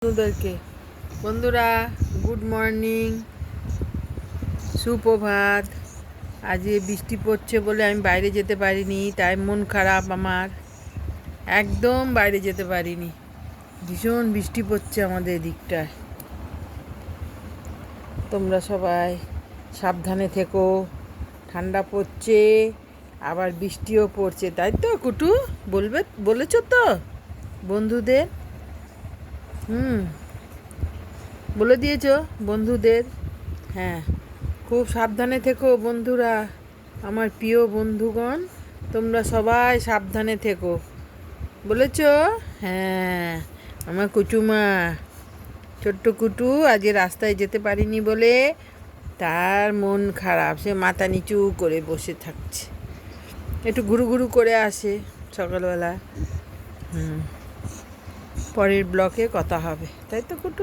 বন্ধুদেরকে বন্ধুরা good morning, সুপ্রভাত। আজকে বৃষ্টি পড়ছে বলে আমি বাইরে যেতে পারিনি, তাই মন খারাপ আমার। একদম বাইরে যেতে পারিনি, ভীষণ বৃষ্টি পড়ছে আমাদের এদিকটায়। তোমরা সবাই সাবধানে থেকো, ঠান্ডা পড়ছে আবার বৃষ্টিও পড়ছে, তাই তো কুটু? বলেছ তো বন্ধুদের? বলে দিয়েছ বন্ধুদের? হ্যাঁ, খুব সাবধানে থেকো বন্ধুরা, আমার প্রিয় বন্ধুগণ। তোমরা সবাই সাবধানে থেকো, বলেছ? হ্যাঁ, আমার কুটুমা, ছোট্ট কুটু আজকে রাস্তায় যেতে পারিনি বলে তার মন খারাপ, সে মাথা নিচু করে বসে থাকছে, একটু ঘুরু ঘুরু করে আসে সকালবেলা। পরের ব্লকে কথা হবে, তাই তো কুটু?